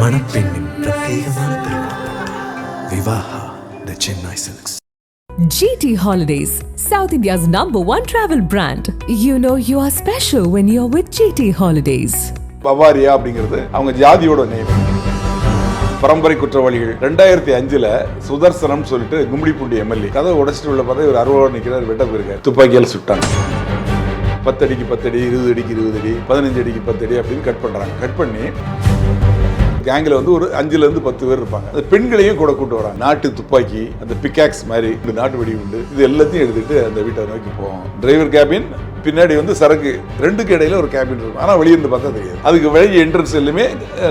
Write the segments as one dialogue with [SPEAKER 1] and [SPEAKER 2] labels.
[SPEAKER 1] மணப்பெண்ணின் பிரத்யேகமான திருமணம் Vivaha the Chennai silks.
[SPEAKER 2] GT Holidays, South India's #1 travel brand. You know you are special when you're with GT Holidays.
[SPEAKER 3] Bawaria அப்படிங்கிறது அவங்க ஜாதியோட name. பரம்பரை குற்றவாளிகள் 2005 சுதர்சனம் சொல்லிட்டு கும்மிடிப்பூண்டி எம்எல்ஏ கதை உடைச்சிட்டு உள்ள பார்த்தா இவர் 60 நிற்கிறார், வெட்ட போயிருக்காரு, துப்பாக்கியால் சுட்டாங்க. 10 அடிக்கு 10 அடி, 20 அடிக்கு 20 அடி, 15 அடிக்கு 10 அடி அப்படின்னு கட் பண்றாங்க. கட் பண்ணி கேங்கில் வந்து ஒரு 5 to 10 பேர் இருப்பாங்க. அந்த பெண்களையும் கூட கூட்டு வராங்க. நாட்டு துப்பாக்கி, அந்த பிக்காக்ஸ் மாதிரி இந்த நாட்டு வெடி உண்டு, இது எல்லாத்தையும் எடுத்துட்டு அந்த வீட்டை நோக்கி போவோம். டிரைவர் கேபின் பின்னாடி வந்து சரக்கு, ரெண்டுக்கு இடையில ஒரு கேபின் இருக்கும். ஆனால் வெளியிருந்து பார்த்தா தெரியாது. அதுக்கு வெளியே என்ட்ரன்ஸ் எல்லாமே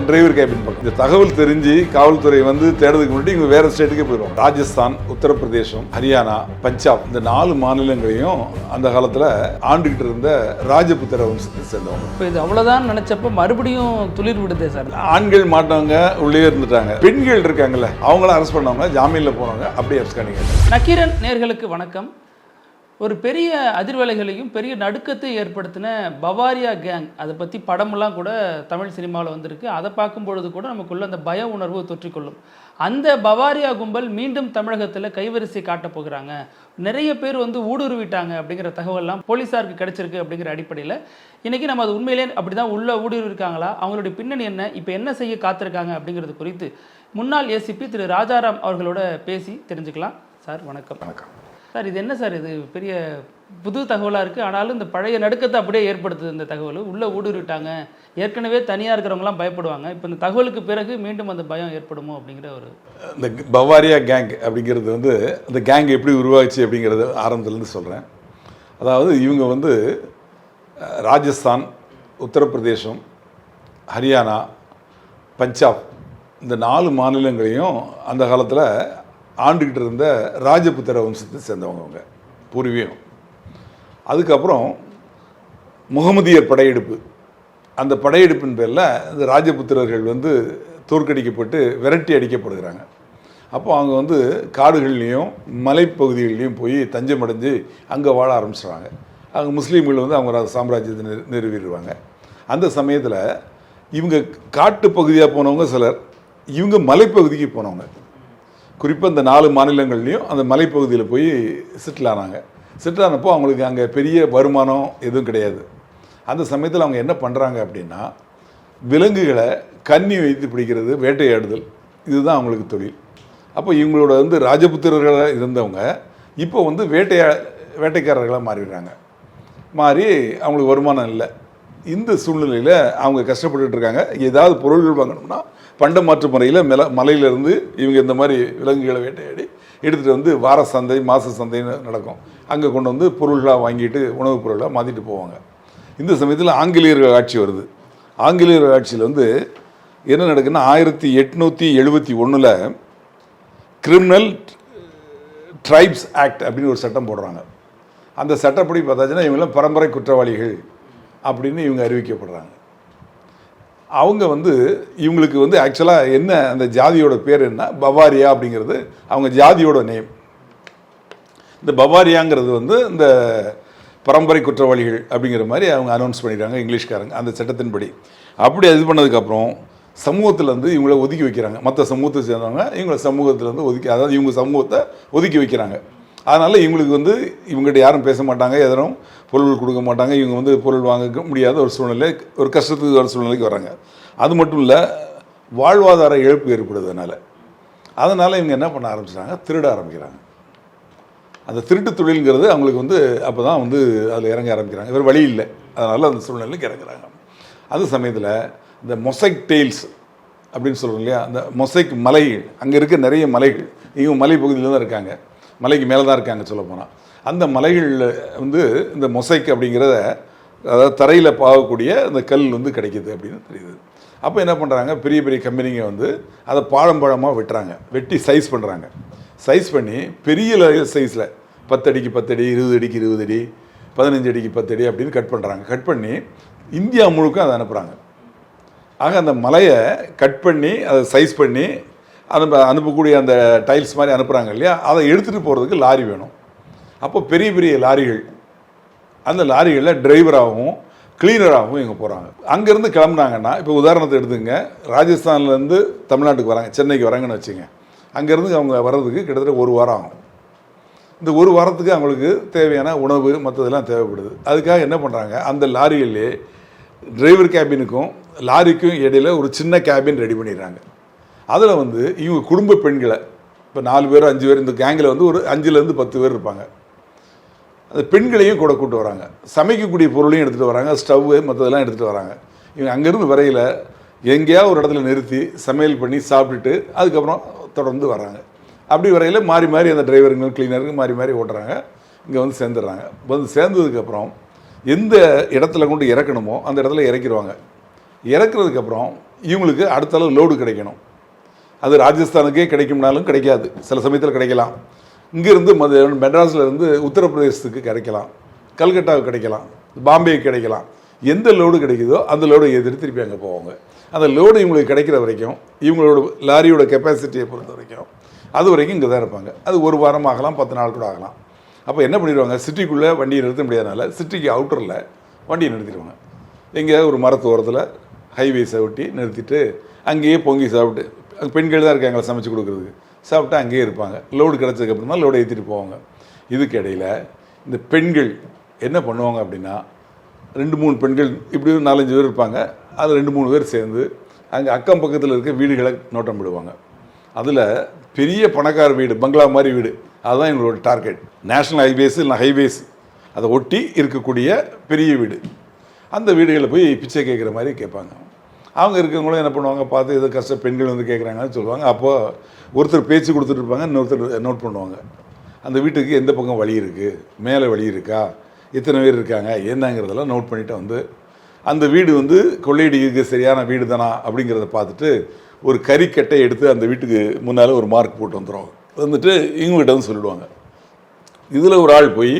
[SPEAKER 3] டிரைவர் கேபின் பக்கம். இந்த தகவல் தெரிஞ்சு காவல்துறை வந்து தேடுறதுக்கு முன்னாடி இவங்க வேற ஸ்டேட்டுக்கே போயிடும். ராஜஸ்தான், உத்தரப்பிரதேசம், ஹரியானா, பஞ்சாப் இந்த 4 மாநிலங்களையும் அந்த காலத்தில் ஆண்டுகிட்டு இருந்த ராஜபுத்திர வம்சத்தை சேர்ந்தவங்க.
[SPEAKER 4] இப்போ இது அவ்வளோதான் நினைச்சப்ப மறுபடியும் துளிர் விடுதே சார்.
[SPEAKER 3] ஆண்கள் மாட்டவங்க உள்ளே இருந்துட்டாங்க. பெண்கள் இருக்காங்கல்ல, அவங்கள அரெஸ்ட் பண்ணவங்க, ஜாமீனில் போனவங்க அப்படியே அப்ஸ்காண்டிங்.
[SPEAKER 4] நக்கீரன் நேயர்களுக்கு வணக்கம். ஒரு பெரிய அதிர்வலைகளையும் பெரிய நடுக்கத்தை ஏற்படுத்தின பவாரியா கேங், அதை பற்றி படமெல்லாம் கூட தமிழ் சினிமாவில் வந்திருக்கு. அதை பார்க்கும்பொழுது கூட நமக்குள்ள அந்த பய உணர்வு தொற்றிக்கொள்ளும். அந்த பவாரியா கும்பல் மீண்டும் தமிழகத்தில் கைவரிசை காட்டப் போகிறாங்க, நிறைய பேர் வந்து ஊடுருவிட்டாங்க அப்படிங்கிற தகவல்லாம் போலீஸாருக்கு கிடைச்சிருக்கு. அப்படிங்கிற அடிப்படையில் இன்றைக்கி நம்ம அது உண்மையிலே அப்படி தான் உள்ள ஊடுருவிருக்காங்களா, அவங்களுடைய பின்னணி என்ன, இப்போ என்ன செய்ய காத்திருக்காங்க அப்படிங்கிறது குறித்து முன்னாள் ஏசிபி திரு ராஜாராம் அவர்களோட பேசி தெரிஞ்சுக்கலாம். சார் வணக்கம்.
[SPEAKER 3] வணக்கம்
[SPEAKER 4] சார். இது என்ன சார், இது பெரிய புது தகவலாக இருக்குது, ஆனாலும் இந்த பழைய நடுக்கத்தை அப்படியே ஏற்படுத்துது. இந்த தகவல் உள்ளே ஊடுருவிட்டாங்க, ஏற்கனவே தனியாக இருக்கிறவங்களாம் பயப்படுவாங்க, இப்போ இந்த தகவலுக்கு பிறகு மீண்டும் அந்த பயம் ஏற்படுமோ அப்படிங்கிற ஒரு
[SPEAKER 3] இந்த பவாரியா கேங் அப்படிங்கிறது வந்து அந்த கேங் எப்படி உருவாச்சு அப்படிங்கிறது ஆரம்பத்துலேருந்து சொல்கிறேன். அதாவது இவங்க வந்து ராஜஸ்தான், உத்தரப்பிரதேசம், ஹரியானா, பஞ்சாப் இந்த 4 மாநிலங்களையும் அந்த காலத்தில் ஆண்டுகிட்டு இருந்த ராஜபுத்திர வம்சத்தை சேர்ந்தவங்க அவங்க பூர்வீகம். அதுக்கப்புறம் முகமதியர் படையெடுப்பு, அந்த படையெடுப்பின் பேரில் இந்த ராஜபுத்திரர்கள் வந்து தோற்கடிக்கப்பட்டு விரட்டி அடிக்கப்படுகிறாங்க. அப்போ அவங்க வந்து காடுகள்லேயும் மலைப்பகுதிகள்லேயும் போய் தஞ்சம் அடைஞ்சு அங்கே வாழ ஆரம்பிச்சிடுறாங்க. அங்கே முஸ்லீம்கள் வந்து அவங்க சாம்ராஜ்யத்தை நிறுவிடுவாங்க. அந்த சமயத்தில் இவங்க காட்டு பகுதியாக போனவங்க சிலர், இவங்க மலைப்பகுதிக்கு போனவங்க. குறிப்பாக இந்த 4 மாநிலங்கள்லேயும் அந்த மலைப்பகுதியில் போய் செட்டில் ஆனாங்க. செட்டில் ஆனப்போ அவங்களுக்கு அங்கே பெரிய வருமானம் எதுவும் கிடையாது. அந்த சமயத்தில் அவங்க என்ன பண்ணுறாங்க அப்படின்னா, விலங்குகளை கன்னி வைத்து பிடிக்கிறது, வேட்டையாடுதல், இதுதான் அவங்களுக்கு தொழில். அப்போ இவங்களோட வந்து ராஜபுத்திரர்களாக இருந்தவங்க இப்போ வந்து வேட்டைக்காரர்களாக மாறிடுறாங்க. மாறி அவங்களுக்கு வருமானம் இல்லை. இந்த சூழ்நிலையில் அவங்க கஷ்டப்பட்டுட்டு இருக்காங்க. ஏதாவது பொருள்கள் வாங்கணும்னா பண்ட மாற்று முறையில் மலையிலேருந்து இவங்க இந்த மாதிரி விலங்குகளை வேட்டையாடி எடுத்துகிட்டு வந்து வார சந்தை, மாத சந்தைன்னு நடக்கும், அங்கே கொண்டு வந்து பொருள்களாக வாங்கிட்டு உணவுப் பொருளாக மாற்றிட்டு போவாங்க. இந்த சமயத்தில் ஆங்கிலேயர்கள் ஆட்சி வருது. ஆங்கிலேயர் ஆட்சியில் வந்து என்ன நடக்குதுன்னா, 1871 கிரிமினல் ட்ரைப்ஸ் ஆக்ட் அப்படின்னு ஒரு சட்டம் போடுறாங்க. அந்த சட்டப்படி பார்த்தாச்சுன்னா இவங்களாம் பரம்பரை குற்றவாளிகள் அப்படின்னு இவங்க அறிவிக்கப்படுறாங்க. அவங்க வந்து இவங்களுக்கு வந்து ஆக்சுவலாக என்ன அந்த ஜாதியோட பேர் என்ன, பவாரியா அப்படிங்கிறது அவங்க ஜாதியோட நேம். இந்த பவாரியாங்கிறது வந்து இந்த பரம்பரை குற்றவாளிகள் அப்படிங்கிற மாதிரி அவங்க அனௌன்ஸ் பண்ணிடுறாங்க இங்கிலீஷ்காரங்க அந்த சட்டத்தின்படி. அப்படி இது பண்ணதுக்கப்புறம் சமூகத்தில் வந்து இவங்கள ஒதுக்கி வைக்கிறாங்க. மற்ற சமூகத்தை சேர்ந்தவங்க இவங்கள சமூகத்தில் வந்து அதாவது இவங்க சமூகத்தை ஒதுக்கி வைக்கிறாங்க. அதனால் இவங்களுக்கு வந்து இவங்ககிட்ட யாரும் பேச மாட்டாங்க, எதனும் பொருள் கொடுக்க மாட்டாங்க. இவங்க வந்து பொருள் வாங்க முடியாத ஒரு சூழ்நிலை, ஒரு கஷ்டத்துக்கு வர சூழ்நிலைக்கு வராங்க. அது மட்டும் இல்லை, வாழ்வாதார இழப்பு ஏற்படுறதுனால அதனால் இவங்க என்ன பண்ண ஆரம்பிச்சிட்டாங்க, திருட ஆரம்பிக்கிறாங்க. அந்த திருட்டு தொழில்ங்கிறது அவங்களுக்கு வந்து அப்போ தான் வந்து அதில் இறங்க ஆரம்பிக்கிறாங்க. இவர் வழி இல்லை, அதனால் அந்த சூழ்நிலைக்கு இறங்குறாங்க. அந்த சமயத்தில் இந்த மொசைக் டெயில்ஸ் அப்படின்னு சொல்கிறோம் இல்லையா, அந்த மொசைக் மலைகள், அங்கே இருக்க நிறைய மலைகள், இவங்க மலை பகுதியில் தான் இருக்காங்க, மலைக்கு மேலே தான் இருக்காங்க சொல்ல போனால். அந்த மலைகளில் வந்து இந்த மொசைக் அப்படிங்கிறத, அதாவது தரையில் பாகக்கூடிய அந்த கல் வந்து கிடைக்கிது அப்படின்னு தெரியுது. அப்போ என்ன பண்ணுறாங்க, பெரிய பெரிய கம்பெனிங்க வந்து அதை பழமாக வெட்டுறாங்க, வெட்டி சைஸ் பண்ணுறாங்க. சைஸ் பண்ணி பெரிய சைஸில் 10 அடிக்கு 10 அடி, 20 அடிக்கு 20 அடி, 15 அடிக்கு 10 அடி அப்படின்னு கட் பண்ணுறாங்க. கட் பண்ணி இந்தியா முழுக்க அதை அனுப்புகிறாங்க. ஆக அந்த மலையை கட் பண்ணி அதை சைஸ் பண்ணி அனுப்பக்கூடிய அந்த டைல்ஸ் மாதிரி அனுப்புகிறாங்க இல்லையா, அதை எடுத்துகிட்டு போகிறதுக்கு லாரி வேணும். அப்போ பெரிய பெரிய லாரிகள், அந்த லாரிகளில் டிரைவராகவும் கிளீனராகவும் இவங்க போகிறாங்க. அங்கேருந்து கிளம்புனாங்கன்னா இப்போ உதாரணத்தை எடுத்துங்க, ராஜஸ்தான்லேருந்து தமிழ்நாட்டுக்கு வராங்க, சென்னைக்கு வராங்கன்னு வச்சுங்க. அங்கேருந்து அவங்க வர்றதுக்கு கிட்டத்தட்ட 1 வாரம் ஆகும். இந்த 1 வாரத்துக்கு அவங்களுக்கு தேவையான உணவு மற்றதெல்லாம் தேவைப்படுது. அதுக்காக என்ன பண்ணுறாங்க, அந்த லாரிகளிலே டிரைவர் கேபினுக்கும் லாரிக்கும் இடையில ஒரு சின்ன கேபின் ரெடி பண்ணிடுறாங்க. அதில் வந்து இவங்க குடும்ப பெண்களை, இப்போ 4 பேர் 5 பேர், இந்த கேங்கில் வந்து ஒரு 5லேருந்து 10 பேர் இருப்பாங்க. அந்த பெண்களையும் கூட கூப்பிட்டு வராங்க, சமைக்கக்கூடிய பொருளையும் எடுத்துகிட்டு வராங்க, ஸ்டவ்வு மற்றதெல்லாம் எடுத்துகிட்டு வராங்க. இவங்க அங்கேருந்து வரையில் எங்கேயாவது ஒரு இடத்துல நிறுத்தி சமையல் பண்ணி சாப்பிட்டுட்டு அதுக்கப்புறம் தொடர்ந்து வராங்க. அப்படி வரையில் மாறி மாறி அந்த டிரைவருங்க கிளீனருக்கு மாறி மாறி ஓட்டுறாங்க. இங்கே வந்து சேர்ந்துடுறாங்க. வந்து சேர்ந்ததுக்கப்புறம் எந்த இடத்துல கொண்டு இறக்கணுமோ அந்த இடத்துல இறக்கிடுவாங்க. இறக்குறதுக்கப்புறம் இவங்களுக்கு அடுத்த லோடு கிடைக்கணும். அது ராஜஸ்தானுக்கே கிடைக்கும்னாலும் கிடைக்காது, சில சமயத்தில் கிடைக்கலாம். இங்கேருந்து மெட்ராஸில் இருந்து உத்தரப்பிரதேசத்துக்கு கிடைக்கலாம், கல்கட்டாவுக்கு கிடைக்கலாம், பாம்பேக்கு கிடைக்கலாம். எந்த லோடு கிடைக்குதோ அந்த லோடை எதிர்த்து திருப்பி அங்கே போவாங்க. அந்த லோடு இவங்களுக்கு கிடைக்கிற வரைக்கும், இவங்களோட லாரியோட கெப்பாசிட்டியை பொறுத்த வரைக்கும் அது வரைக்கும் இங்கே தான் இருப்பாங்க. அது 1 வாரம் ஆகலாம், 10 நாள் கூட ஆகலாம். அப்போ என்ன பண்ணிடுவாங்க, சிட்டிக்குள்ளே வண்டியை நிறுத்த முடியாதனால சிட்டிக்கு அவுட்டரில் வண்டியை நிறுத்திடுவாங்க. எங்கேயாவது ஒரு மரத்தோரத்தில் ஹைவேஸை ஒட்டி நிறுத்திட்டு அங்கேயே பொங்கி சாப்பிட்டு, பெண்கள் தான் இருக்காங்களா சமைச்சு கொடுக்குறதுக்கு, சாப்பிட்டு அங்கேயே இருப்பாங்க. லோடு கிடச்சதுக்கப்புறமா லோடு ஏற்றிட்டு போவாங்க. இதுக்கு இடையில் இந்த பெண்கள் என்ன பண்ணுவாங்க அப்படின்னா, 2-3 பெண்கள் இப்படி 4-5 பேர் இருப்பாங்க. அதில் 2-3 பேர் சேர்ந்து அங்கே அக்கம் பக்கத்தில் இருக்க வீடுகளை நோட்டம் விடுவாங்க. அதில் பெரிய பணக்கார வீடு, பங்களா மாதிரி வீடு, அதுதான் எங்களோட டார்கெட். நேஷ்னல் ஹைவேஸ் இல்லை ஹைவேஸ் அதை ஒட்டி இருக்கக்கூடிய பெரிய வீடு. அந்த வீடுகளில் போய் பிச்சை கேட்குற மாதிரி கேட்பாங்க. அவங்க இருக்கிறவங்களும் என்ன பண்ணுவாங்க, பார்த்து ஏதோ கஷ்ட பெண்கள் வந்து கேட்குறாங்கன்னு சொல்லுவாங்க. அப்போது ஒருத்தர் பேச்சு கொடுத்துட்டு இருப்பாங்க, இன்னொருத்தர் நோட் பண்ணுவாங்க. அந்த வீட்டுக்கு எந்த பக்கம் வழி இருக்குது, மேலே வழி இருக்கா, எத்தனை பேர் இருக்காங்க என்னங்கிறதெல்லாம் நோட் பண்ணிவிட்டு வந்து அந்த வீடு வந்து கொள்ளையடிக்கு சரியான வீடு தானா அப்படிங்கிறத பார்த்துட்டு ஒரு கறிக்கட்டை எடுத்து அந்த வீட்டுக்கு முன்னால் ஒரு மார்க் போட்டு வந்துடுவாங்க. வந்துட்டு இவங்ககிட்ட வந்து சொல்லிடுவாங்க. இதில் ஒரு ஆள் போய்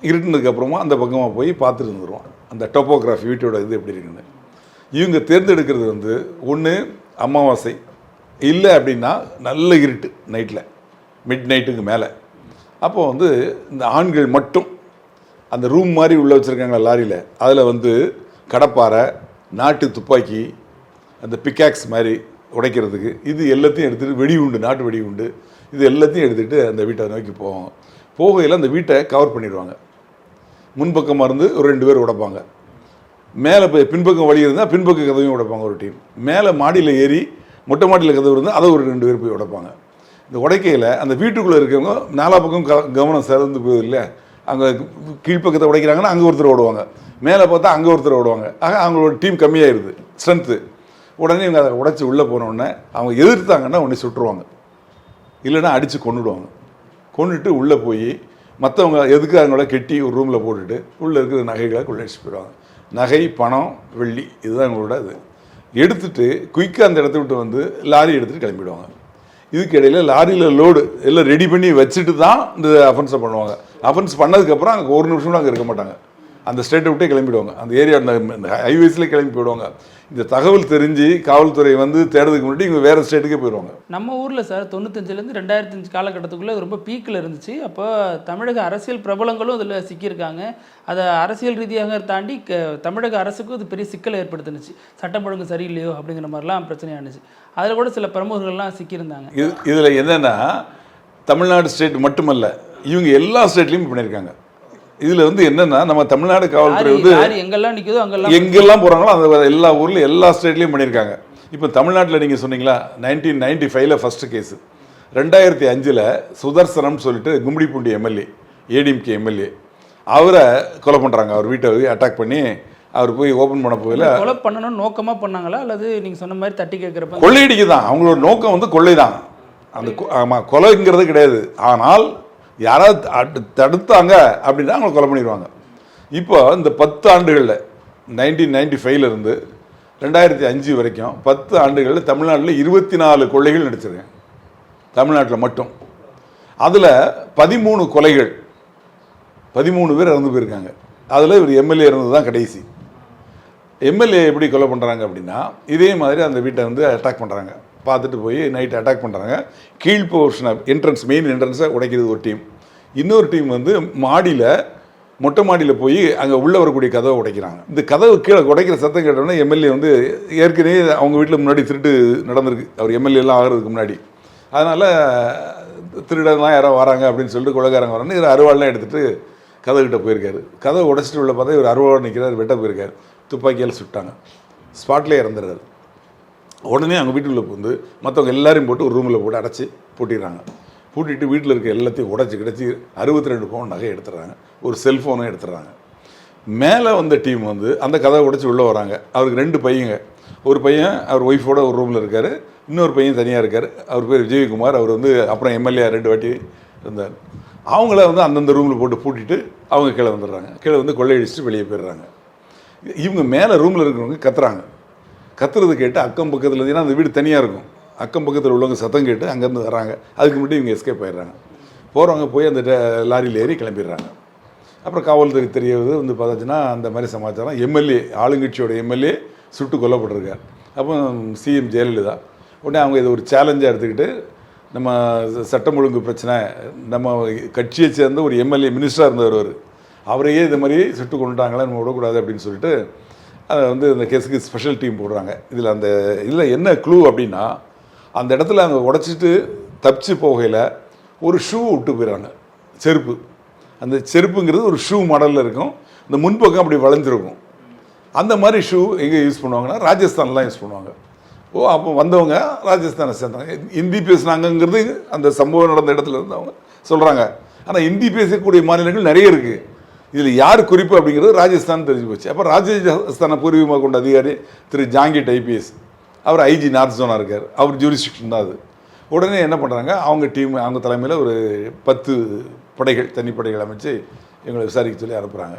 [SPEAKER 3] இருட்டினதுக்கப்புறமா அந்த பக்கமாக போய் பார்த்துட்டு வந்துடுவான், அந்த டோப்போகிராஃபி வீட்டோட இது எப்படி இருக்குன்னு. இவங்க தேர்ந்தெடுக்கிறது வந்து ஒன்று அமாவாசை, இல்லை அப்படின்னா நல்ல இருட்டு நைட்டில், மிட் நைட்டுக்கு மேலே. அப்போ வந்து இந்த ஆண்கள் மட்டும் அந்த ரூம் மாதிரி உள்ளே வச்சுருக்காங்க லாரியில், அதில் வந்து கடப்பாரை, நாட்டு துப்பாக்கி, அந்த பிக்காக்ஸ் மாதிரி உடைக்கிறதுக்கு இது எல்லாத்தையும் எடுத்துகிட்டு, வெடிகுண்டு, நாட்டு வெடிகுண்டு, இது எல்லாத்தையும் எடுத்துகிட்டு அந்த வீட்டை நோக்கி போவாங்க. போகையில் அந்த வீட்டை கவர் பண்ணிடுவாங்க. முன்பக்கமாக இருந்து ஒரு 2 பேர் உடைப்பாங்க. மேலே போய் பின்பக்கம் வழி இருந்தால் பின்பக்க கதவையும் உடைப்பாங்க ஒரு டீம். மேலே மாடியில் ஏறி மொட்டை மாடியில் கதவு இருந்தால் அதை ஒரு 2 பேர் போய் உடைப்பாங்க. இந்த உடைக்கையில் அந்த வீட்டுக்குள்ளே இருக்கவங்க 4 பக்கம் கவனம் சிறந்து போகுது இல்லை, அங்கே கீழ்ப்பக்கத்தை உடைக்கிறாங்கன்னா அங்கே ஒருத்தர் ஓடுவாங்க, மேலே பார்த்தா அங்கே ஒருத்தர் ஓடுவாங்க. ஆக அவங்களோட டீம் கம்மியாகிடுது ஸ்ட்ரென்த்து. உடனே இவங்க அதை உடைச்சி உள்ளே போனோடனே அவங்க எதிர்த்தாங்கன்னா உடனே சுட்டுருவாங்க, இல்லைன்னா அடித்து கொண்டுடுவாங்க. கொண்டுட்டு உள்ளே போய் மற்றவங்க எதுக்கு அவங்கள கெட்டி ஒரு ரூமில் போட்டுட்டு உள்ளே இருக்கிற நகைகளை கொள்ளையடிச்சு போயிடுவாங்க. நகை, பணம், வெள்ளி, இதுதான் எங்களோட இது. எடுத்துகிட்டு குயிக்காக அந்த இடத்த விட்டு வந்து லாரி எடுத்துகிட்டு கிளம்பிடுவாங்க. இதுக்கு இடையில் லாரியில் லோடு எல்லாம் ரெடி பண்ணி வச்சுட்டு தான் இந்த அஃபென்ஸை பண்ணுவாங்க. அஃபென்ஸ் பண்ணதுக்கப்புறம் அங்கே 1 நிமிஷம் கூட அங்கே இருக்க மாட்டாங்க, அந்த ஸ்டேட்டை விட்டே கிளம்பிடுவாங்க, அந்த ஏரியா இந்த ஹைவேஸில் கிளம்பி போயிடுவாங்க. இந்த தகவல் தெரிஞ்சு காவல்துறை வந்து தேடுறதுக்கு முன்னாடி இவங்க வேறு ஸ்டேட்டுக்கே போயிடுவாங்க.
[SPEAKER 4] நம்ம ஊரில் சார் 95லேருந்து 2005 காலகட்டத்துக்குள்ளே ரொம்ப பீக்கில் இருந்துச்சு. அப்போ தமிழக அரசியல் பிரபலங்களும் அதில் சிக்கியிருக்காங்க. அதை அரசியல் ரீதியாக தாண்டி தமிழக அரசுக்கும் இது பெரிய சிக்கலை ஏற்படுத்துனுச்சு. சட்டம் ஒழுங்கு சரியில்லையோ அப்படிங்கிற மாதிரிலாம் பிரச்சனையானுச்சு. அதில் கூட சில பிரமுகர்கள்லாம் சிக்கியிருந்தாங்க.
[SPEAKER 3] இதில் என்னென்னா தமிழ்நாடு ஸ்டேட் மட்டுமல்ல, இவங்க எல்லா ஸ்டேட்லேயும் பண்ணியிருக்காங்க. இதில் வந்து என்னென்னா நம்ம தமிழ்நாடு காவல்துறை வந்து
[SPEAKER 4] எங்கெல்லாம் நிற்குதோ
[SPEAKER 3] எங்கெல்லாம் போகிறாங்களோ அந்த எல்லா ஊர்லேயும் எல்லா ஸ்டேட்லேயும் பண்ணியிருக்காங்க. இப்போ தமிழ்நாட்டில் நீங்கள் சொன்னீங்களா 1995 ஃபஸ்ட்டு கேஸு, 2005 சுதர்சனம்னு சொல்லிட்டு கும்மிடிப்பூண்டி எம்எல்ஏ, ஏடிஎம்கே எம்எல்ஏ, அவரை கொலை பண்ணுறாங்க. அவர் வீட்டை அட்டாக் பண்ணி அவர் போய் ஓப்பன் பண்ண போகல.
[SPEAKER 4] கொலை பண்ணணும்னு நோக்கமாக பண்ணாங்களா அல்லது நீங்கள் சொன்ன மாதிரி தட்டி கேட்குறப்ப
[SPEAKER 3] கொள்ளையடிக்கு தான் அவங்களோட நோக்கம் வந்து கொள்ளை தான். அந்த ஆமாம், கொலைங்கிறது கிடையாது. ஆனால் யாராவது தடுத்தாங்க அப்படின்னா அவங்களை கொலை பண்ணிடுவாங்க. இப்போ இந்த 10 ஆண்டுகளில் 1995 2005 வரைக்கும் 10 ஆண்டுகளில் தமிழ்நாட்டில் 24 கொள்ளைகள் நடிச்சிருக்கேன் தமிழ்நாட்டில் மட்டும். அதில் 13 கொலைகள், 13 பேர் இறந்து போயிருக்காங்க. அதில் இவர் எம்எல்ஏ இருந்தது தான் கடைசி. எம்எல்ஏ எப்படி கொலை பண்ணுறாங்க அப்படின்னா, இதே மாதிரி அந்த வீட்டை வந்து அட்டாக் பண்ணுறாங்க. பார்த்துட்டு போய் நைட்டு அட்டாக் பண்ணுறாங்க. கீழ் போர்ஷனை என்ட்ரன்ஸ், மெயின் என்ட்ரன்ஸை உடைக்கிறது ஒரு டீம். இன்னொரு டீம் வந்து மாடியில் மொட்டை மாடியில் போய் அங்கே உள்ளே வரக்கூடிய கதவை உடைக்கிறாங்க. இந்த கதவு கீழே உடைக்கிற சத்தம் கேட்டோன்னா எம்எல்ஏ வந்து ஏற்கனவே அவங்க வீட்டில் முன்னாடி திருட்டு நடந்திருக்கு, அவர் எம்எல்ஏலாம் ஆகிறதுக்கு முன்னாடி. அதனால் திருடலாம் யாரோ வராங்க அப்படின்னு சொல்லிட்டு கொலைகாரங்க வரான்னு இவர் அருவாள்லாம் எடுத்துகிட்டு கதவுக்கிட்ட போயிருக்காரு. கதவை உடைச்சிட்டு உள்ள பார்த்தா இவர் அருவாள் நிற்கிறார், வெட்ட போயிருக்காரு. துப்பாக்கியால் சுட்டாங்க, ஸ்பாட்லேயே இறந்துடுறாரு. உடனே அவங்க வீட்டுக்குள்ளே வந்து மற்றவங்க எல்லாரையும் போட்டு ஒரு ரூமில் போட்டு அடைச்சி பூட்டிடுறாங்க. பூட்டிட்டு வீட்டில் இருக்க எல்லாத்தையும் உடைச்சி கிடச்சி 62 பவுன் நகை எடுத்துடுறாங்க, ஒரு செல்ஃபோனும் எடுத்துடுறாங்க. மேலே வந்த டீம் வந்து அந்த கதவை உடைச்சி உள்ளே வராங்க. அவருக்கு 2 பையங்க, ஒரு பையன் அவர் ஒய்ஃபோட ஒரு ரூமில் இருக்கார், இன்னொரு பையன் தனியாக இருக்கார். அவர் பேர் விஜயகுமார். அவர் வந்து அப்புறம் எம்எல்ஏ 2 வாட்டி இருந்தார். அவங்கள வந்து அந்தந்த ரூமில் போட்டு பூட்டிட்டு அவங்க கீழே வந்துடுறாங்க. கீழே வந்து கொள்ளையடிச்சிட்டு வெளியே போயிடுறாங்க. இவங்க மேலே ரூமில் இருக்கிறவங்க கத்துறாங்க. கத்துறது கேட்டு அக்கம் பக்கத்தில், ஏன்னா அந்த வீடு தனியாக இருக்கும், அக்கம் பக்கத்தில் உள்ளவங்க சத்தம் கேட்டு அங்கேருந்து வராங்க. அதுக்கு முன்னாடி இவங்க எஸ்கேப் ஆயிடுறாங்க. போகிறவங்க போய் அந்த லாரியில் ஏறி கிளம்பிடுறாங்க. அப்புறம் காவல்துறை தெரியவது வந்து பார்த்தாச்சுன்னா அந்த மாதிரி சமாச்சாரம், எம்எல்ஏ, ஆளுங்கட்சியோட எம்எல்ஏ சுட்டு கொல்லப்பட்டிருக்கார். அப்போ சிஎம் ஜெயலலிதா உடனே அவங்க இதை ஒரு சேலஞ்சாக எடுத்துக்கிட்டு, நம்ம சட்டம் ஒழுங்கு பிரச்சனை, நம்ம கட்சியை சேர்ந்த ஒரு எம்எல்ஏ மினிஸ்டராக இருந்தவர் அவரையே இது மாதிரி சுட்டு கொண்டுட்டாங்களே, நம்ம விடக்கூடாது அப்படின்னு சொல்லிட்டு அதை வந்து இந்த கேஸுக்கு ஸ்பெஷல் டீம் போடுறாங்க. இதில் என்ன க்ளூ அப்படின்னா, அந்த இடத்துல அவங்க உடைச்சிட்டு தப்பிச்சு போகையில் ஒரு ஷூ விட்டு போயிடறாங்க, செருப்பு. அந்த செருப்புங்கிறது ஒரு ஷூ மாடலில் இருக்கும், இந்த முன்பக்கம் அப்படி வளைஞ்சிருக்கும். அந்த மாதிரி ஷூ எங்கே யூஸ் பண்ணுவாங்கன்னா ராஜஸ்தான்லாம் யூஸ் பண்ணுவாங்க. அப்போ வந்தவங்க ராஜஸ்தானை சேர்ந்தாங்க, ஹிந்தி பேசுனாங்கங்கிறது அந்த சம்பவம் நடந்த இடத்துல இருந்து அவங்க சொல்கிறாங்க. ஆனால் ஹிந்தி பேசக்கூடிய மாநிலங்கள் நிறைய இருக்குது. இதில் யார் குறிப்பு அப்படிங்கிறது ராஜஸ்தான் தெரிஞ்சு போச்சு. அப்போ ராஜஸ்தானை பூர்வீகமாக கொண்ட அதிகாரி திரு ஜாங்கிட் ஐபிஎஸ், அவர் ஐஜி நார்த் ஜோனாக இருக்கார், அவர் ஜூரிஸ்டிக்ஷன் தான் அது. உடனே என்ன பண்ணுறாங்க, அவங்க டீம், அவங்க தலைமையில் ஒரு 10 படைகள், தனிப்படைகள் அமைச்சு இவங்களை விசாரிக்க சொல்லி அனுப்புகிறாங்க.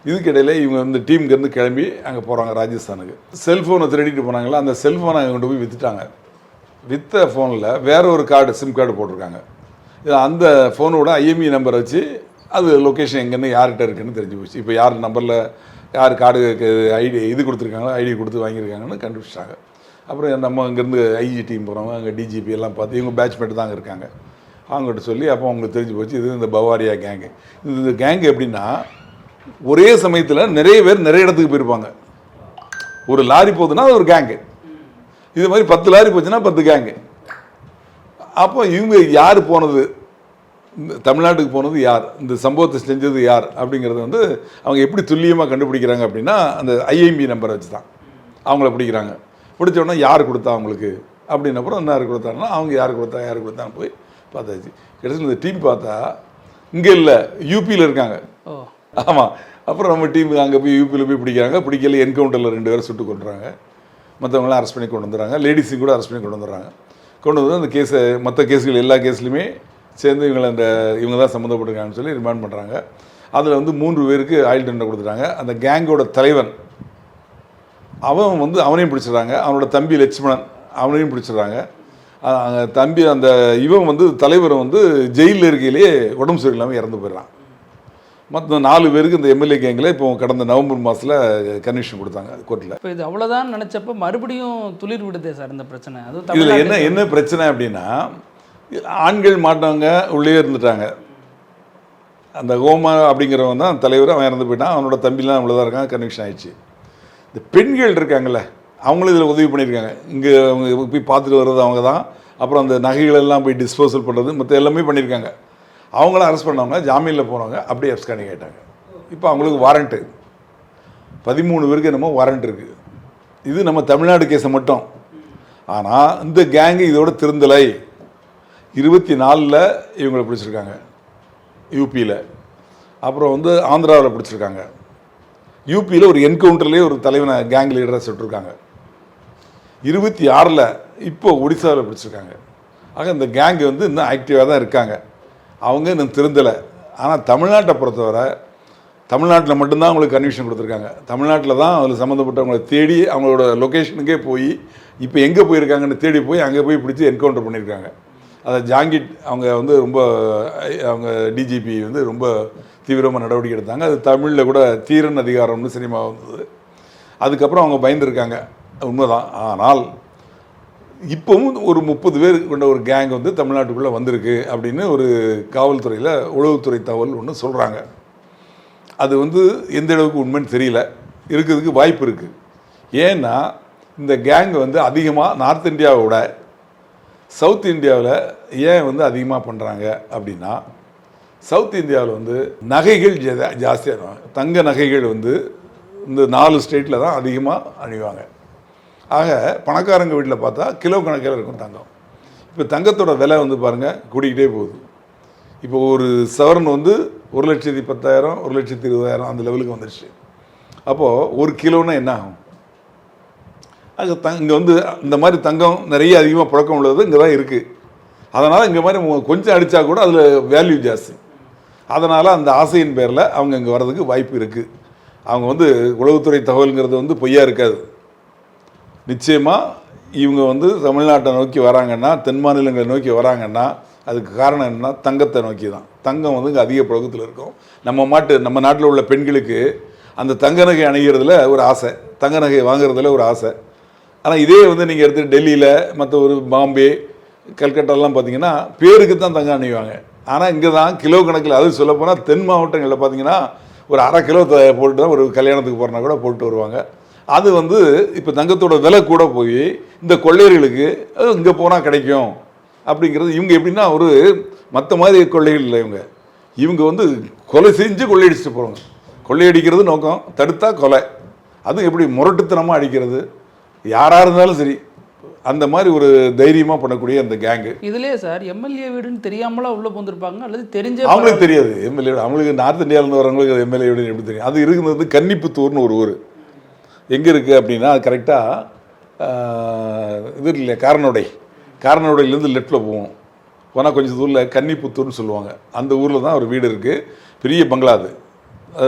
[SPEAKER 3] இதுக்கிடையில் இவங்க வந்து டீம்லேருந்து கிளம்பி அங்கே போகிறாங்க ராஜஸ்தானுக்கு. செல்ஃபோனை திருடிட்டு போனாங்களா, அந்த செல்ஃபோனை அங்கே கொண்டு போய் விற்றுட்டாங்க. விற்ற ஃபோனில் வேற ஒரு கார்டு, சிம் கார்டு போட்டிருக்காங்க. அந்த ஃபோனோட ஐஎம்இ நம்பரை வச்சு அது லொக்கேஷன் எங்கேன்னு யார்கிட்ட இருக்குன்னு தெரிஞ்சு போச்சு. இப்போ யார் நம்பரில் யார் கார்டு ஐடி இது கொடுத்துருக்காங்களோ, ஐடி கொடுத்து வாங்கியிருக்காங்கன்னு கண்டுபிடிச்சிட்டாங்க. அப்புறம் நம்ம அங்கேருந்து ஐஜி டீம் போகிறவங்க, அங்கே டிஜிபி எல்லாம் பார்த்து இவங்க பேட்ச்மேட் தான் இருக்காங்க, அவங்ககிட்ட சொல்லி அப்போ அவங்களுக்கு தெரிஞ்சு போச்சு இது இந்த பவாரியா கேங்கு. இந்த கேங்கு எப்படின்னா, ஒரே சமயத்தில் நிறைய பேர் நிறைய இடத்துக்கு போயிருப்பாங்க. ஒரு லாரி போகுதுன்னா அது ஒரு கேங்கு, இது மாதிரி 10 லாரி போச்சுன்னா 10 கேங்கு. அப்போ இவங்க யார் போனது, தமிழ்நாட்டுக்கு போனது யார், இந்த சம்பவத்தை செஞ்சது யார் அப்படிங்கிறது வந்து அவங்க எப்படி துல்லியமாக கண்டுபிடிக்கிறாங்க அப்படின்னா, அந்த ஐஎம்பி நம்பரை வச்சு தான் அவங்கள பிடிக்கிறாங்க. பிடிச்ச உடனே யார் கொடுத்தா அவங்களுக்கு அப்படின்னப்புறம் என்ன யார் கொடுத்தாங்கன்னா, அவங்க யார் கொடுத்தான்னு போய் பார்த்தாச்சு. கடைசியில் இந்த டீம் பார்த்தா இங்கே இல்லை, யூபியில் இருக்காங்க. ஆமாம். அப்புறம் நம்ம டீம் அங்கே போய் யூபியில் போய் பிடிக்கிறாங்க. பிடிக்கல, என்கவுண்டரில் 2 பேரை சுட்டு கொண்டுறாங்க. மற்றவங்களாம் அரெஸ்ட் பண்ணி கொண்டு வந்துடுறாங்க. லேடிஸையும் கூட அரெஸ்ட் பண்ணி கொண்டு வந்துடுறாங்க. கொண்டு வந்து அந்த கேஸை, மற்ற கேஸுகள் எல்லா கேஸ்லையுமே சேர்ந்து இவங்க தான் சம்மந்தப்பட்டிருக்காங்கன்னு சொல்லி ரிமாண்ட் பண்ணுறாங்க. அதில் வந்து 3 பேருக்கு ஆயுள் தண்டனை கொடுத்துட்டாங்க. அந்த கேங்கோட தலைவன் அவன் வந்து அவனையும் பிடிச்சிடுறாங்க. அவனோட தம்பி லட்சுமணன் அவனையும் பிடிச்சிடுறாங்க. தம்பி அந்த இவன் வந்து தலைவரை வந்து ஜெயிலில் இருக்கையிலேயே உடம்பு சரியில்லாமல் இறந்து போயிடுறான். மற்ற 4 பேருக்கு இந்த எம்எல்ஏ கேங்கில் இப்போ கடந்த நவம்பர் மாதத்தில் கன்விக்ஷன் கொடுத்தாங்க கோர்ட்டில்.
[SPEAKER 4] இப்போ இது அவ்வளோதான் நினச்சப்போ மறுபடியும் துளிர் விடுதே சார் இந்த பிரச்சனை.
[SPEAKER 3] இதில் என்ன பிரச்சனை அப்படின்னா, ஆண்கள் மாட்டவங்க உள்ளே இருந்துட்டாங்க. அந்த ஹோமா அப்படிங்கிறவன் தான் தலைவர், அவன் இறந்து போயிட்டான். அவனோட தம்பிலாம் அவ்வளோதான் இருக்காங்க, கன்விக்ஷன் ஆயிடுச்சு. இந்த பெண்கள் இருக்காங்கல்ல, அவங்களும் இதில் உதவி பண்ணியிருக்காங்க. இங்கே அவங்க போய் பார்த்துட்டு வர்றது அவங்க தான். அப்புறம் அந்த நகைகளெல்லாம் போய் டிஸ்போசல் பண்ணுறது மற்ற எல்லாமே பண்ணியிருக்காங்க. அவங்கள அரெஸ்ட் பண்ணவங்க ஜாமீனில் போனவங்க அப்படியே எப்ஸ்காண்டிங் ஆகிட்டாங்க. இப்போ அவங்களுக்கு வாரண்ட்டு 13 பேருக்கு என்னமோ வாரண்ட் இருக்குது. இது நம்ம தமிழ்நாடு கேஸை மட்டும். ஆனால் இந்த கேங்கு இதோட திருந்தலை. 24 இவங்களை பிடிச்சிருக்காங்க யூபியில். அப்புறம் வந்து ஆந்திராவில் பிடிச்சிருக்காங்க. யூபியில் ஒரு என்கவுண்டர்லேயே ஒரு தலைவனை கேங் லீடரை சுட்டிருக்காங்க. 26 இப்போ ஒடிசாவில் பிடிச்சிருக்காங்க. ஆக இந்த கேங்கு வந்து இன்னும் ஆக்டிவாக தான் இருக்காங்க, அவங்க இன்னும் திருந்தலை. ஆனால் தமிழ்நாட்டை பொறுத்தவரை தமிழ்நாட்டில் மட்டும்தான் அவங்களுக்கு கன்விக்ஷன் கொடுத்துருக்காங்க. தமிழ்நாட்டில் தான் அதில் சம்மந்தப்பட்டவங்களை தேடி அவங்களோட லொக்கேஷனுக்கே போய் இப்போ எங்கே போயிருக்காங்கன்னு தேடி போய் அங்கே போய் பிடிச்சி என்கவுண்டர் பண்ணியிருக்காங்க. அதை ஜாங்கிட் அவங்க வந்து ரொம்ப, அவங்க டிஜிபி வந்து ரொம்ப தீவிரமாக நடவடிக்கை எடுத்தாங்க. அது தமிழில் கூட தீரன் அதிகாரம்னு சினிமா வந்தது. அதுக்கப்புறம் அவங்க பயந்துருக்காங்க, உண்மைதான். ஆனால் இப்போவும் ஒரு 30 பேர் கொண்ட ஒரு கேங் வந்து தமிழ்நாட்டுக்குள்ளே வந்திருக்கு அப்படின்னு ஒரு காவல்துறையில் உளவுத்துறை தகவல் ஒன்று சொல்கிறாங்க. அது வந்து எந்த அளவுக்கு உண்மைன்னு தெரியல, இருக்கிறதுக்கு வாய்ப்பு இருக்குது. ஏன்னா இந்த கேங் வந்து அதிகமாக நார்த் இந்தியாவை விட சவுத் இந்தியாவில் ஏன் வந்து அதிகமாக பண்ணுறாங்க அப்படின்னா, சவுத் இந்தியாவில் வந்து நகைகள் ஜாஸ்தியாக தங்க நகைகள் வந்து இந்த 4 ஸ்டேட்டில் தான் அதிகமாக அணிவாங்க. ஆக பணக்காரங்க வீட்டில் பார்த்தா கிலோ கணக்கில் இருக்கும் தங்கம். இப்போ தங்கத்தோட விலை வந்து பாருங்கள் கூடிக்கிட்டே போகுது. இப்போ ஒரு சவரன் வந்து 1,10,000 1,20,000 அந்த லெவலுக்கு வந்துடுச்சு. அப்போது ஒரு கிலோன்னா என்ன ஆகும்? அது இங்கே வந்து இந்த மாதிரி தங்கம் நிறைய அதிகமாக புழக்கம் உள்ளது இங்கே தான் இருக்குது. அதனால் இங்கே மாதிரி கொஞ்சம் அடித்தா கூட அதில் வேல்யூ ஜாஸ்தி. அதனால் அந்த ஆசையின் பேரில் அவங்க இங்கே வர்றதுக்கு வாய்ப்பு இருக்குது. அவங்க வந்து உளவுத்துறை தகவலுங்கிறது வந்து பொய்யா இருக்காது. நிச்சயமாக இவங்க வந்து தமிழ்நாட்டை நோக்கி வராங்கன்னா, தென் மாநிலங்களை நோக்கி வராங்கன்னா அதுக்கு காரணம் என்னன்னா தங்கத்தை நோக்கி தான். தங்கம் வந்து இங்கே அதிக புழக்கத்தில் இருக்கும். நம்ம நாட்டில் உள்ள பெண்களுக்கு அந்த தங்க நகை அணிகிறதுல ஒரு ஆசை, தங்க நகை வாங்குறதுல ஒரு ஆசை. ஆனால் இதே வந்து நீங்கள் எடுத்து டெல்லியில் மற்ற ஒரு பாம்பே கல்கட்டாலாம் பார்த்தீங்கன்னா பேருக்கு தான் தங்கம் அணிவாங்க. ஆனால் இங்கே தான் கிலோ கணக்கில், அது சொல்லப்போனால் தென் மாவட்டங்களில் பார்த்தீங்கன்னா ஒரு அரை கிலோ போட்டு தான் ஒரு கல்யாணத்துக்கு போகிறனா கூட போட்டு வருவாங்க. அது வந்து இப்போ தங்கத்தோட விலை கூட போய் இந்த கொள்ளையர்களுக்கு இங்கே போனால் கிடைக்கும் அப்படிங்கிறது. இவங்க எப்படின்னா ஒரு மற்ற மாதிரி கொள்ளைகள் இல்லை, இவங்க வந்து கொலை செஞ்சு கொள்ளையடிச்சுட்டு போகிறாங்க. கொள்ளையடிக்கிறது நோக்கம், தடுத்தா கொலை. அதுவும் எப்படி முரட்டுத்தனமாக அடிக்கிறது, யாராக இருந்தாலும் சரி, அந்த மாதிரி ஒரு தைரியமாக பண்ணக்கூடிய அந்த கேங்கு.
[SPEAKER 4] இதுலேயே சார் எம்எல்ஏ வீடுன்னு தெரியாமலாம் உள்ளே போந்துருப்பாங்க, அல்லது தெரிஞ்ச
[SPEAKER 3] அவங்களுக்கு தெரியாது எம்எல்ஏ வீடு. அவங்களுக்கு நார்த் இந்தியாவிலேருந்து வரவங்களுக்கு எம்எல்ஏ வீடுன்னு எப்படி தெரியும்? அது இருக்கிறது கன்னிப்புத்தூர்னு ஒரு ஊர் எங்கே இருக்குது அப்படின்னா, அது கரெக்டாக இது இல்லை, காரனோடையிலேருந்து லெஃப்டில் போவோம். போனால் கொஞ்சம் தூரில் கன்னிப்புத்தூர்னு சொல்லுவாங்க. அந்த ஊரில் தான் ஒரு வீடு இருக்குது, பெரிய பங்களா. அது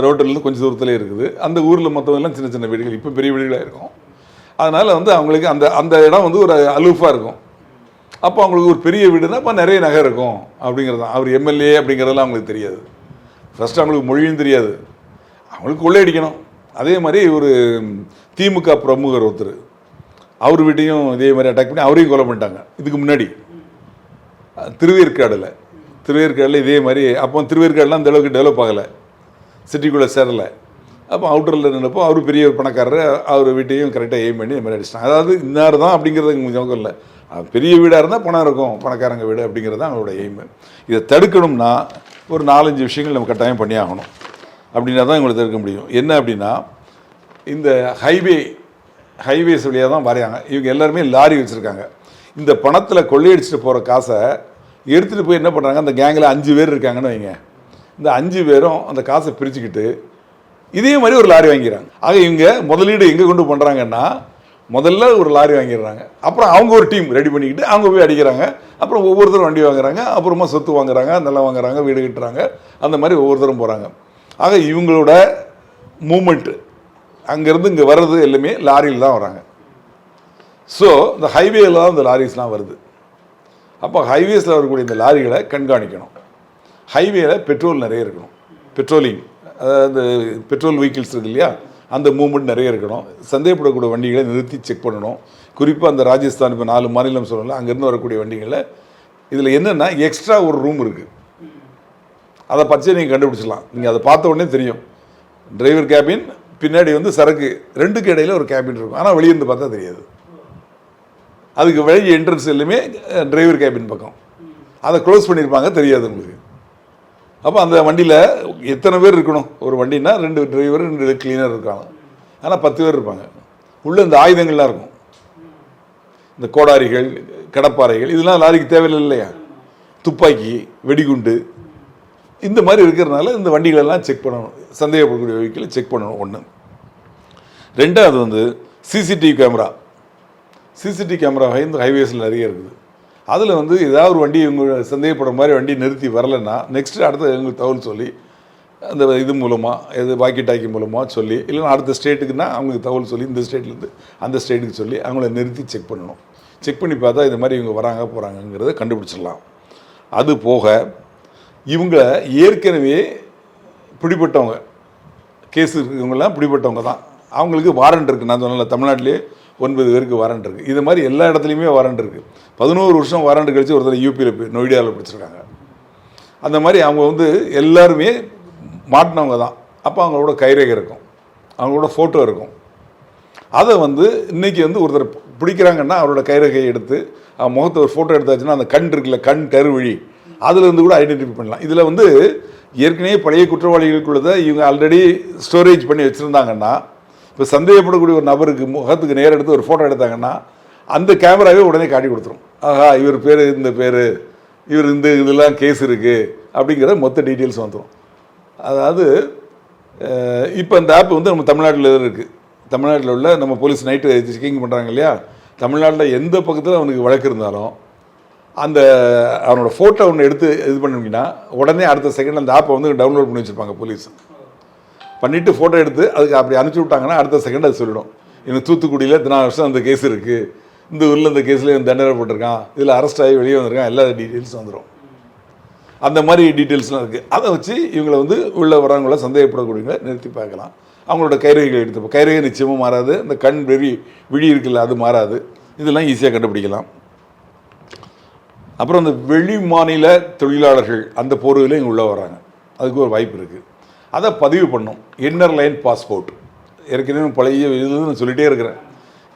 [SPEAKER 3] ரோட்டிலேருந்து கொஞ்சம் தூரத்துலேயே இருக்குது. அந்த ஊரில் மற்றவங்கலாம் சின்ன சின்ன வீடுகள், இப்போ பெரிய வீடுகளாக இருக்கும். அதனால் வந்து அவங்களுக்கு அந்த அந்த இடம் வந்து ஒரு அலூஃபாக இருக்கும். அப்போ அவங்களுக்கு ஒரு பெரிய வீடுனா அப்போ நிறைய நகை இருக்கும் அப்படிங்கிறது தான். அவர் எம்எல்ஏ அப்படிங்கிறதெல்லாம் அவங்களுக்கு தெரியாது. ஃபஸ்ட்டு அவங்களுக்கு மொழியும் தெரியாது, அவங்களுக்கு கொள்ளையடிக்கணும். அதே மாதிரி ஒரு திமுக பிரமுகர் ஒருத்தர், அவர் வீட்டையும் இதே மாதிரி அட்டாக் பண்ணி அவரையும் கொலை பண்ணிட்டாங்க. இதுக்கு முன்னாடி திருவேற்காடில் இதே மாதிரி. அப்போ திருவேற்காடுலாம் அந்த அளவுக்கு டெவலப் ஆகலை, சிட்டிக்குள்ளே சேரலை. அப்போ அவுட்டரில் நின்றப்போ அவர் பெரிய பணக்காரர், அவர் வீட்டையும் கரெக்டாக எய்ம் பண்ணி இந்த மாதிரி அடிச்சிட்டாங்க. அதாவது இன்னார் தான் அப்படிங்கிறது எங்களுக்கு நோக்கம் இல்லை, பெரிய வீடாக இருந்தால் பணம் இருக்கும், பணக்காரங்க வீடு அப்படிங்கிறது தான் அவங்களோட எய்மு. இதை தடுக்கணும்னா ஒரு 4-5 விஷயங்கள் நம்ம கட்டாயம் பண்ணி ஆகணும். அப்படின்னா தான் எங்களை தடுக்க முடியும். என்ன அப்படின்னா, இந்த ஹைவேஸ் வழியாக தான் வரையாங்க. இவங்க எல்லாருமே லாரி வச்சுருக்காங்க. இந்த பணத்தில் கொள்ளையடிச்சிட்டு போகிற காசை எடுத்துகிட்டு போய் என்ன பண்ணுறாங்க, அந்த கேங்கில் 5 பேர் இருக்காங்கன்னு வைங்க. இந்த 5 பேரும் அந்த காசை பிரிச்சுக்கிட்டு இதே மாதிரி ஒரு லாரி வாங்கிறாங்க. ஆக இவங்க முதலீடு எங்கே கொண்டு பண்ணுறாங்கன்னா, முதல்ல ஒரு லாரி வாங்கிடுறாங்க, அப்புறம் அவங்க ஒரு டீம் ரெடி பண்ணிக்கிட்டு அவங்க போய் அடிக்கிறாங்க, அப்புறம் ஒவ்வொருத்தரும் வண்டி வாங்குறாங்க, அப்புறமா சொத்து வாங்குறாங்க, நிலம் வாங்குறாங்க, வீடு கட்டுறாங்க, அந்த மாதிரி ஒவ்வொருத்தரும் போகிறாங்க. ஆக இவங்களோட மூமெண்ட்டு அங்கேருந்து இங்கே வர்றது எல்லாமே லாரியில் தான் வராங்க. ஸோ இந்த ஹைவேயில் தான் இந்த லாரிஸ்லாம் வருது. அப்போ ஹைவேஸில் வரக்கூடிய இந்த லாரிகளை கண்காணிக்கணும். ஹைவேல பெட்ரோல் நிறைய இருக்கணும், பெட்ரோலிங், அதாவது பெட்ரோல் வெஹிக்கிள்ஸ் இருக்கு இல்லையா, அந்த மூவ்மெண்ட் நிறைய இருக்கணும். சந்தேகப்படக்கூடிய வண்டிகளை நிறுத்தி செக் பண்ணணும். குறிப்பாக அந்த ராஜஸ்தான், இப்போ 4 மாநிலம் சொல்லலாம், அங்கேருந்து வரக்கூடிய வண்டிகளில் இதில் என்னென்னா எக்ஸ்ட்ரா ஒரு ரூம் இருக்குது. அதை பச்சை நீங்கள் கண்டுபிடிச்சிடலாம். நீங்கள் அதை பார்த்த உடனே தெரியும். டிரைவர் கேபின், பின்னாடி வந்து சரக்கு, 2க்கு இடையில் ஒரு கேபின் இருக்கும். ஆனால் வெளியிருந்து பார்த்தா தெரியாது. அதுக்கு வெளியே என்ட்ரன்ஸ் எல்லாமே டிரைவர் கேபின் பக்கம், அதை க்ளோஸ் பண்ணியிருப்பாங்க, தெரியாது உங்களுக்கு. அப்போ அந்த வண்டியில் எத்தனை பேர் இருக்கணும்? ஒரு வண்டின்னா 2 டிரைவர் 2 கிளீனர் இருக்காங்க. ஆனால் 10 பேர் இருப்பாங்க. உள்ளே இந்த ஆயுதங்கள்லாம் இருக்கும், இந்த கோடாரிகள், கடப்பாறைகள், இதெல்லாம் லாரிக்கு தேவையில்லை இல்லையா? துப்பாக்கி, வெடிகுண்டு, இந்த மாதிரி இருக்கிறதுனால இந்த வண்டிகளெல்லாம் செக் பண்ணணும். சந்தேகப்படக்கூடிய வெஹிக்கிளை செக் பண்ணணும். 1. 2வது வந்து சிசிடிவி கேமரா இந்த ஹைவேஸில் நிறைய இருக்குது. அதில் வந்து ஏதாவது ஒரு வண்டி இவங்க சந்தேகப்படுற மாதிரி வண்டி நிறுத்தி வரலைன்னா நெக்ஸ்ட்டு அடுத்த எங்களுக்கு தகவல் சொல்லி, அந்த இது மூலமாக வாக்கி டாக்கி மூலமாக சொல்லி, இல்லைன்னா அடுத்த ஸ்டேட்டுக்குன்னா அவங்களுக்கு தகவல் சொல்லி, இந்த ஸ்டேட்லேருந்து அந்த ஸ்டேட்டுக்கு சொல்லி அவங்கள நிறுத்தி செக் பண்ணணும். செக் பண்ணி பார்த்தா இது மாதிரி இவங்க வராங்க போகிறாங்கங்கிறத கண்டுபிடிச்சிடலாம். அது போக இவங்க ஏற்கனவே பிடிப்பட்டவங்க, கேஸ் இருக்கிறவங்களாம் பிடிப்பட்டவங்க தான். அவங்களுக்கு வாரண்ட் இருக்குது. நான் சொன்னல, தமிழ்நாட்டிலே 9 பேருக்கு வாரண்ட் இருக்குது. இது மாதிரி எல்லா இடத்துலையுமே வாரண்ட் இருக்குது. 11 வருஷம் வாரண்ட் கழிச்சு ஒருத்தர் யூபியில் போய் நொய்டாவில் பிடிச்சிருக்காங்க. அந்த மாதிரி அவங்க வந்து எல்லாருமே மாட்டினவங்க தான். அப்போ அவங்களோட கைரேகை இருக்கும், அவங்களோட ஃபோட்டோ இருக்கும். அதை வந்து இன்றைக்கி வந்து ஒருத்தர் பிடிக்கிறாங்கன்னா அவரோட கைரேகையை எடுத்து முகத்தை ஒரு ஃபோட்டோ எடுத்தாச்சுன்னா அந்த கண் இருக்குல்ல, கண் கருவழி, அதுலேருந்து கூட ஐடென்டிஃபை பண்ணலாம். இதில் வந்து ஏற்கனவே பழைய குற்றவாளிகளுக்குள்ளதை இவங்க ஆல்ரெடி ஸ்டோரேஜ் பண்ணி வச்சுருந்தாங்கன்னா, இப்போ சந்தேகப்படக்கூடிய ஒரு நபருக்கு முகத்துக்கு நேரம் எடுத்து ஒரு ஃபோட்டோ எடுத்தாங்கன்னா அந்த கேமராவே உடனே காட்டி கொடுத்துரும். ஆஹா, இவர் பேர் இந்த பேர், இவர் இந்த இதெல்லாம் கேஸ் இருக்குது அப்படிங்கிற மொத்த டீட்டெயில்ஸ் வந்துடும். அதாவது இப்போ இந்த ஆப் வந்து நம்ம தமிழ்நாட்டில் இருக்குது. தமிழ்நாட்டில் உள்ள நம்ம போலீஸ் நைட்டு செக்கிங் பண்ணுறாங்க இல்லையா, தமிழ்நாட்டில் எந்த பக்கத்தில் அவனுக்கு வழக்கு இருந்தாலும் அந்த அவனோட ஃபோட்டோ ஒன்று எடுத்து இது பண்ணிங்கன்னா உடனே அடுத்த செகண்ட் அந்த ஆப்பை வந்து டவுன்லோட் பண்ணி வச்சுருப்பாங்க போலீஸ். பண்ணிவிட்டு ஃபோட்டோ எடுத்து அதுக்கு அப்படி அனுப்பிச்சி விட்டாங்கன்னா அடுத்த செகண்ட் அது சொல்லிடும், எனக்கு தூத்துக்குடியில் இத்தனை வருஷம் அந்த கேஸ் இருக்குது, இந்த ஊரில் இந்த கேஸில் தண்டனை போட்டிருக்கான், இதில் அரெஸ்ட் ஆகி வெளியே வந்திருக்கான், எல்லா டீட்டெயில்ஸும் வந்துடும். அந்த மாதிரி டீட்டெயில்ஸ்லாம் இருக்குது. அதை வச்சு இவங்களை வந்து உள்ள வரவங்கள சந்தேகப்படக்கூடியவங்களை நிறுத்தி பார்க்கலாம். அவங்களோட கைரேகைகள் எடுத்து, கைரேகை நிச்சயமாக மாறாது, இந்த கண் விழி இருக்குல்ல அது மாறாது, இதெல்லாம் ஈஸியாக கண்டுபிடிக்கலாம். அப்புறம் அந்த வெளி மாநில தொழிலாளர்கள் அந்த போர்வையில் இங்கே உள்ளே வராங்க, அதுக்கு ஒரு வாய்ப்பு இருக்குது. அதை பதிவு பண்ணும். இன்னர் லைன் பாஸ்போர்ட் ஏற்கனவே பழைய இதுலேருந்து நான் சொல்லிகிட்டே இருக்கிறேன்.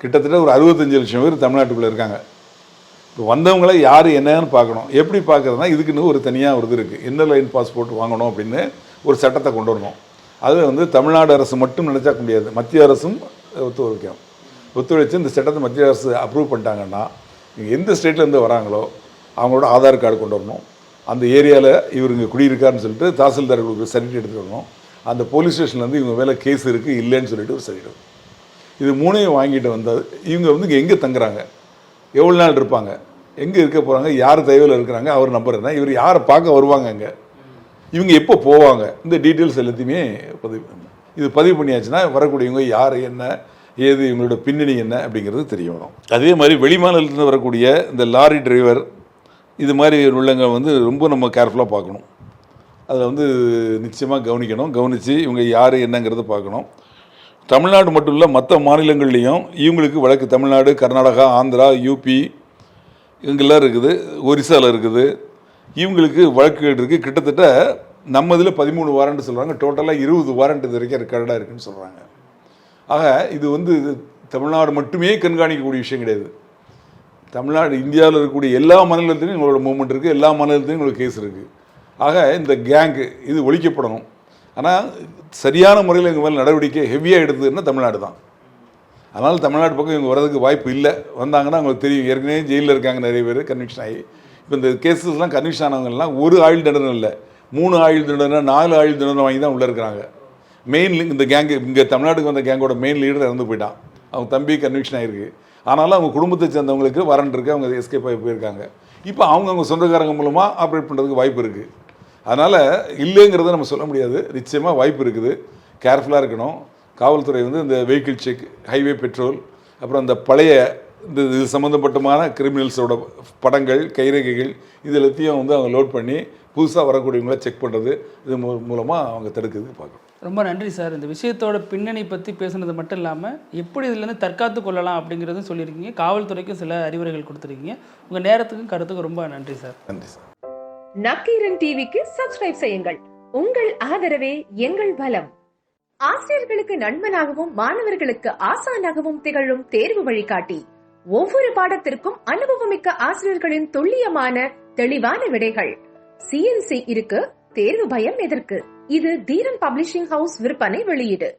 [SPEAKER 3] கிட்டத்தட்ட ஒரு 65 லட்சம் பேர் தமிழ்நாட்டுக்குள்ளே இருக்காங்க. இப்போ வந்தவங்களை யார் என்னன்னு பார்க்கணும். எப்படி பார்க்குறதுனா இதுக்குன்னு ஒரு தனியாக ஒரு இது இருக்குது. இன்னர் லைன் பாஸ்போர்ட் வாங்கணும் அப்படின்னு ஒரு சட்டத்தை கொண்டு வரணும். அது வந்து தமிழ்நாடு அரசு மட்டும் நினச்சா முடியாது, மத்திய அரசும் ஒத்துழைச்சு இந்த சட்டத்தை மத்திய அரசு அப்ரூவ் பண்ணிட்டாங்கன்னா எந்த ஸ்டேட்லேருந்து வராங்களோ அவங்களோட ஆதார் கார்டு கொண்டு வரணும். அந்த ஏரியாவில் இவர் இங்கே குடியிருக்காருன்னு சொல்லிட்டு தாசில்தார்களுக்கு சர்டிஃபிகேட் எடுத்துகிட்டு வரணும். அந்த போலீஸ் ஸ்டேஷன்லேருந்து இவங்க மேலே கேஸ் இருக்குது இல்லைன்னு சொல்லிட்டு ஒரு சர்டிஃபிகேட். இது மூணையும் வாங்கிட்டு வந்தால் இவங்க வந்து இங்கே எங்கே தங்குறாங்க, எவ்வளோ நாள் இருப்பாங்க, எங்கே இருக்க போகிறாங்க, யார் தேவையில் இருக்கிறாங்க, அவர் நம்பர் என்ன, இவர் யாரை பார்க்க வருவாங்க, அங்கே இவங்க எப்போ போவாங்க, இந்த டீட்டெயில்ஸ் எல்லாத்தையுமே இது பதிவு பண்ணியாச்சுன்னா வரக்கூடியவங்க யார் என்ன ஏது இவங்களோட பின்னணி என்ன அப்படிங்கிறது தெரிய வரும். அதே மாதிரி வெளிமாநிலத்தில் வரக்கூடிய இந்த லாரி டிரைவர் இது மாதிரி உள்ளவங்க வந்து ரொம்ப நம்ம கேர்ஃபுல்லாக பார்க்கணும். அதில் வந்து நிச்சயமாக கவனித்து இவங்க யார் என்னங்கிறத பார்க்கணும். தமிழ்நாடு மட்டும் இல்லை, மற்ற மாநிலங்கள்லேயும் இவங்களுக்கு வழக்கு தமிழ்நாடு, கர்நாடகா, ஆந்திரா, யூபி இங்கெல்லாம் இருக்குது, ஒரிசாவில் இருக்குது, இவங்களுக்கு வழக்குகள் இருக்குது. கிட்டத்தட்ட நம்ம இதில் 13 வாரண்ட் சொல்கிறாங்க, டோட்டலாக 20 வாரண்ட் இது வரைக்கும் ரெக்கார்டாக இருக்குதுன்னு சொல்கிறாங்க. ஆக இது வந்து தமிழ்நாடு மட்டுமே கண்காணிக்கக்கூடிய விஷயம் கிடையாது. தமிழ்நாடு இந்தியாவில் இருக்கக்கூடிய எல்லா மாநிலத்திலையும் உங்களோட மூவ்மெண்ட் இருக்குது, எல்லா மாநிலத்திலையும் உங்களுக்கு கேஸ் இருக்குது. ஆக இந்த கேங்கு இது ஒழிக்கப்படணும். ஆனால் சரியான முறையில் எங்கள் மேலே நடவடிக்கை ஹெவியாக எடுத்ததுன்னா தமிழ்நாடு தான். அதனால் தமிழ்நாடு பக்கம் இவங்க வரதுக்கு வாய்ப்பு இல்லை. வந்தாங்கன்னா அவங்களுக்கு தெரியும், ஏற்கனவே ஜெயிலில் இருக்காங்க நிறைய பேர் கன்விக்ஷன் ஆகி. இப்போ இந்த கேஸஸ்லாம் கன்விக்ஷன் ஆனவங்கலாம் ஒரு ஆயுள் தண்டனை இல்லை, 3 ஆயுள் தண்டனை 4 ஆயுள் தண்டனை வாங்கி தான் உள்ளே இருக்கிறாங்க. மெயின் இந்த கேங்கு இங்கே தமிழ்நாட்டுக்கு வந்த கேங்கோட மெயின் லீடர் இறந்து போயிட்டான், அவங்க தம்பி கன்விக்ஷன் ஆகிருக்கு. ஆனாலும் அவங்க குடும்பத்தை சேர்ந்தவங்களுக்கு வாரண்ட் இருக்குது, அவங்க எஸ்கேப் ஆகி போயிருக்காங்க. இப்போ அவங்க சொந்தக்காரங்க மூலமாக ஆப்ரேட் பண்ணுறதுக்கு வாய்ப்பு இருக்குது. அதனால் இல்லைங்கிறத நம்ம சொல்ல முடியாது, நிச்சயமாக வாய்ப்பு இருக்குது. கேர்ஃபுல்லாக இருக்கணும். காவல்துறை வந்து இந்த வெஹிக்கிள் செக், ஹைவே பெட்ரோல், அப்புறம் அந்த பழைய இந்த இது சம்மந்தப்பட்டமான கிரிமினல்ஸோட படங்கள், கைரேகைகள் இது எல்லாத்தையும் வந்து அவங்க லோட் பண்ணி புதுசாக வரக்கூடியவங்கள செக் பண்ணுறது, இது மூலமாக அவங்க தடுக்கிறதுக்கு பார்க்கணும்.
[SPEAKER 4] ரொம்ப நன்றி சார். இந்த விஷயத்தோட பின்னணி பற்றி பேசுனது மட்டும் இல்லாமல் எப்படி இதுலேருந்து தற்காத்து கொள்ளலாம் அப்படிங்கிறதும் சொல்லியிருக்கீங்க. காவல்துறைக்கும் சில அறிவுரைகள் கொடுத்துருக்கீங்க. உங்கள் நேரத்துக்கும் கருத்துக்கும் ரொம்ப நன்றி சார்.
[SPEAKER 3] நன்றி சார்.
[SPEAKER 5] நக்கீரன் டிவிக்கு சப்ஸ்கிரைப் செய்யுங்கள். உங்கள் ஆதரவே எங்கள் பலம். ஆசிரியர்களுக்கு நண்பனாகவும் மாணவர்களுக்கு ஆசானாகவும் திகழும் தேர்வு வழிகாட்டி. ஒவ்வொரு பாடத்திற்கும் அனுபவமிக்க ஆசிரியர்களின் துல்லியமான தெளிவான விடைகள். CNC இருக்கு, தேர்வு பயம் எதற்கு? இது தீரன் பப்ளிஷிங் ஹவுஸ் விற்பனை வெளியீடு.